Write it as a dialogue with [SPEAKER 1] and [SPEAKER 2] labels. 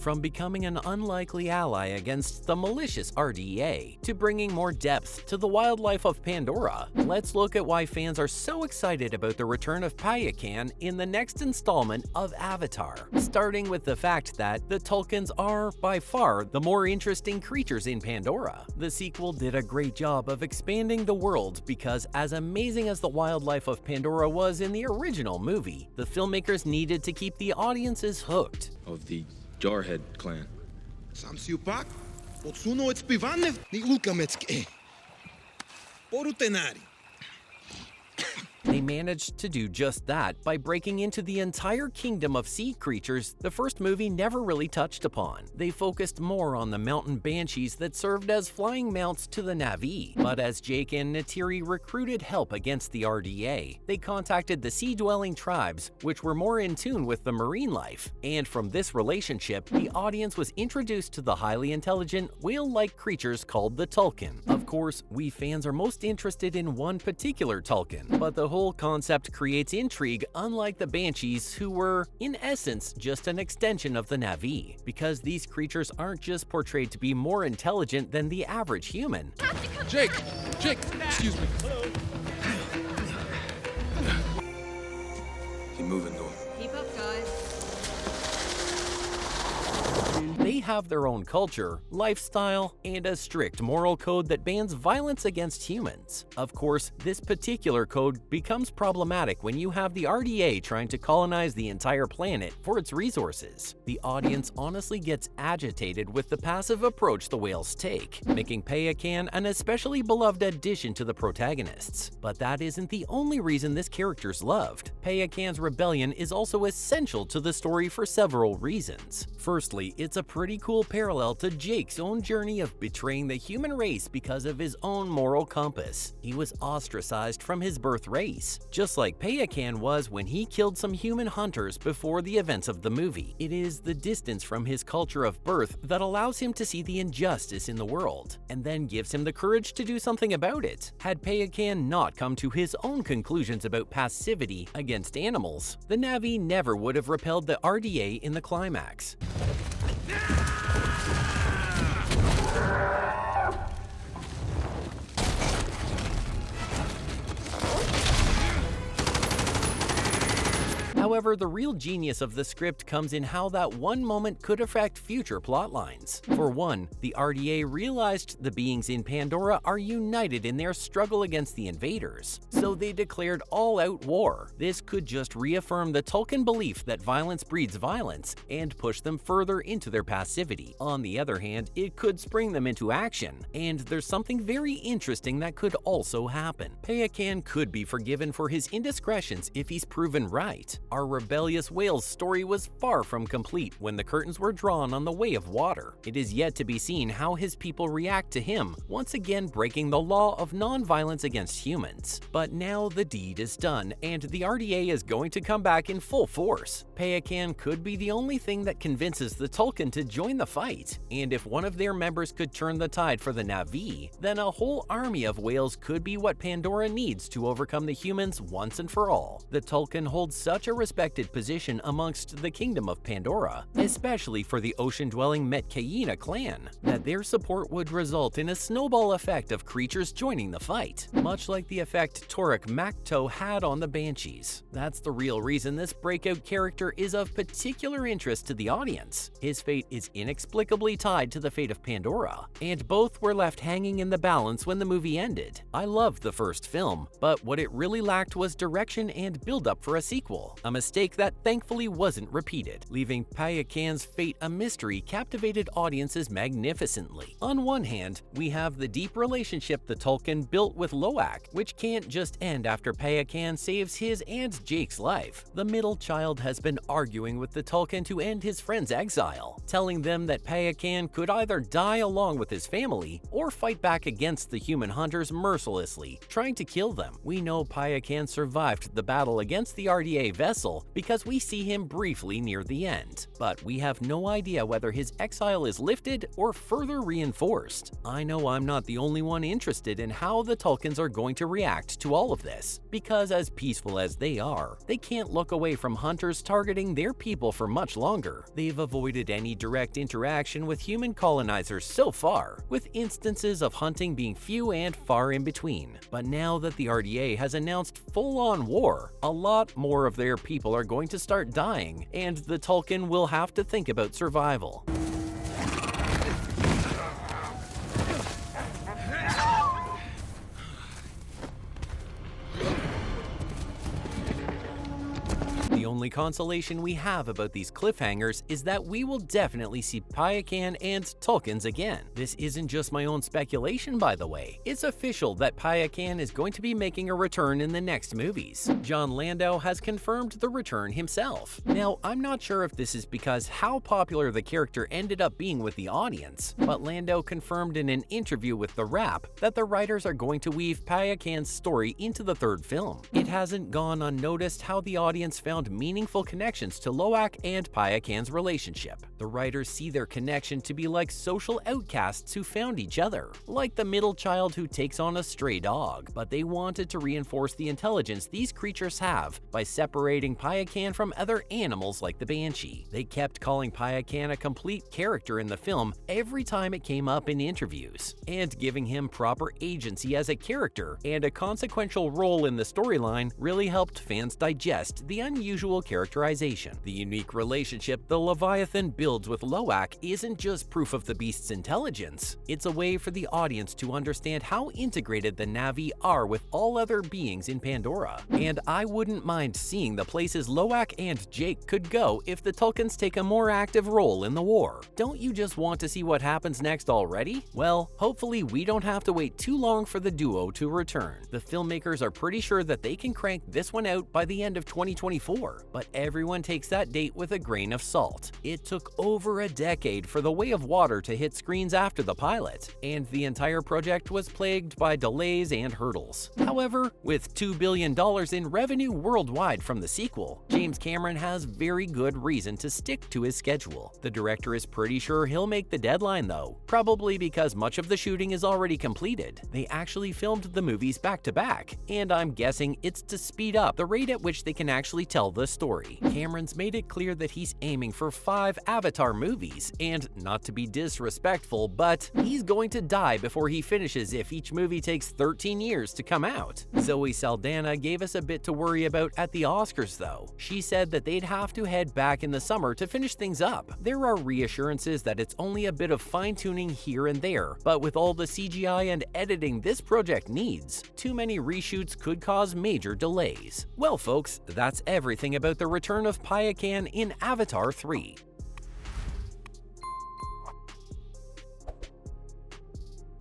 [SPEAKER 1] from becoming an unlikely ally against the malicious RDA to bringing more depth to the wildlife of Pandora. Let's look at why fans are so excited about the return of Payakan in the next installment of Avatar, starting with the fact that the Tulkuns are, by far, the more interesting creatures in Pandora. The sequel did a great job of expanding the world because, as amazing as the wildlife of Pandora was in the original movie, the filmmakers needed to keep the audiences hooked.
[SPEAKER 2] Of the Jarhead clan.
[SPEAKER 3] Сам си опак, подсунал спиване ни лукамецки. Порутенари.
[SPEAKER 1] They managed to do just that by breaking into the entire kingdom of sea creatures the first movie never really touched upon. They focused more on the mountain banshees that served as flying mounts to the Na'vi. But as Jake and Neytiri recruited help against the RDA, they contacted the sea-dwelling tribes, which were more in tune with the marine life. And from this relationship, the audience was introduced to the highly intelligent, whale-like creatures called the Tulkun. Of course, we fans are most interested in one particular Tulkun, but the whole concept creates intrigue, unlike the Banshees, who were, in essence, just an extension of the Na'vi, because these creatures aren't just portrayed to be more intelligent than the average human.
[SPEAKER 4] Jake, excuse me.
[SPEAKER 2] Keep moving, though.
[SPEAKER 5] Keep up, guys.
[SPEAKER 1] They have their own culture, lifestyle, and a strict moral code that bans violence against humans. Of course, this particular code becomes problematic when you have the RDA trying to colonize the entire planet for its resources. The audience honestly gets agitated with the passive approach the whales take, making Payakan an especially beloved addition to the protagonists. But that isn't the only reason this character's loved. Payakan's rebellion is also essential to the story for several reasons. Firstly, it's a pretty cool parallel to Jake's own journey of betraying the human race because of his own moral compass. He was ostracized from his birth race, just like Payakan was when he killed some human hunters before the events of the movie. It is the distance from his culture of birth that allows him to see the injustice in the world, and then gives him the courage to do something about it. Had Payakan not come to his own conclusions about passivity against animals, the Na'vi never would have repelled the RDA in the climax. However, the real genius of the script comes in how that one moment could affect future plotlines. For one, the RDA realized the beings in Pandora are united in their struggle against the invaders, so they declared all-out war. This could just reaffirm the Tulkun belief that violence breeds violence and push them further into their passivity. On the other hand, it could spring them into action, and there's something very interesting that could also happen. Payakan could be forgiven for his indiscretions if he's proven right. Our rebellious whale's story was far from complete when the curtains were drawn on the Way of Water. It is yet to be seen how his people react to him, once again breaking the law of non-violence against humans. But now the deed is done, and the RDA is going to come back in full force. Payakan could be the only thing that convinces the Tulkun to join the fight, and if one of their members could turn the tide for the Na'vi, then a whole army of whales could be what Pandora needs to overcome the humans once and for all. The Tulkun hold such a respected position amongst the kingdom of Pandora, especially for the ocean-dwelling Metkayina clan, that their support would result in a snowball effect of creatures joining the fight, much like the effect Toruk Makto had on the Banshees. That's the real reason this breakout character is of particular interest to the audience. His fate is inexplicably tied to the fate of Pandora, and both were left hanging in the balance when the movie ended. I loved the first film, but what it really lacked was direction and build-up for a sequel, a mistake that thankfully wasn't repeated. Leaving Payakan's fate a mystery captivated audiences magnificently. On one hand, we have the deep relationship the Tulkun built with Loak, which can't just end after Payakan saves his and Jake's life. The middle child has been arguing with the Tulkun to end his friend's exile, telling them that Payakan could either die along with his family or fight back against the human hunters mercilessly, trying to kill them. We know Payakan survived the battle against the RDA vessel, castle because we see him briefly near the end, but we have no idea whether his exile is lifted or further reinforced. I know I'm not the only one interested in how the Tulkens are going to react to all of this, because as peaceful as they are, they can't look away from hunters targeting their people for much longer. They've avoided any direct interaction with human colonizers so far, with instances of hunting being few and far in between. But now that the RDA has announced full-on war, a lot more of their people are going to start dying, and the Tulken will have to think about survival. The only consolation we have about these cliffhangers is that we will definitely see Payakan and Tulkens again. This isn't just my own speculation, by the way. It's official that Payakan is going to be making a return in the next movies. John Landau has confirmed the return himself. Now, I'm not sure if this is because how popular the character ended up being with the audience, but Landau confirmed in an interview with The Wrap that the writers are going to weave Payakan's story into the third film. It hasn't gone unnoticed how the audience found meaningful connections to Loak and Payakan's relationship. The writers see their connection to be like social outcasts who found each other, like the middle child who takes on a stray dog, but they wanted to reinforce the intelligence these creatures have by separating Payakan from other animals like the Banshee. They kept calling Payakan a complete character in the film every time it came up in interviews, and giving him proper agency as a character and a consequential role in the storyline really helped fans digest the unusual characterization. The unique relationship the Leviathan builds with Loak isn't just proof of the beast's intelligence, it's a way for the audience to understand how integrated the Na'vi are with all other beings in Pandora. And I wouldn't mind seeing the places Loak and Jake could go if the Tulkens take a more active role in the war. Don't you just want to see what happens next already? Well, hopefully we don't have to wait too long for the duo to return. The filmmakers are pretty sure that they can crank this one out by the end of 2024, but everyone takes that date with a grain of salt. It took over a decade for The Way of Water to hit screens after the pilot, and the entire project was plagued by delays and hurdles. However, with $2 billion in revenue worldwide from the sequel, James Cameron has very good reason to stick to his schedule. The director is pretty sure he'll make the deadline though, probably because much of the shooting is already completed. They actually filmed the movies back to back, and I'm guessing it's to speed up the rate at which they can actually tell the story. Cameron's made it clear that he's aiming for 5 Avatar movies, and not to be disrespectful, but he's going to die before he finishes if each movie takes 13 years to come out. Zoe Saldana gave us a bit to worry about at the Oscars though. She said that they'd have to head back in the summer to finish things up. There are reassurances that it's only a bit of fine-tuning here and there, but with all the CGI and editing this project needs, too many reshoots could cause major delays. Well folks, that's everything about the return of Payakan in Avatar 3.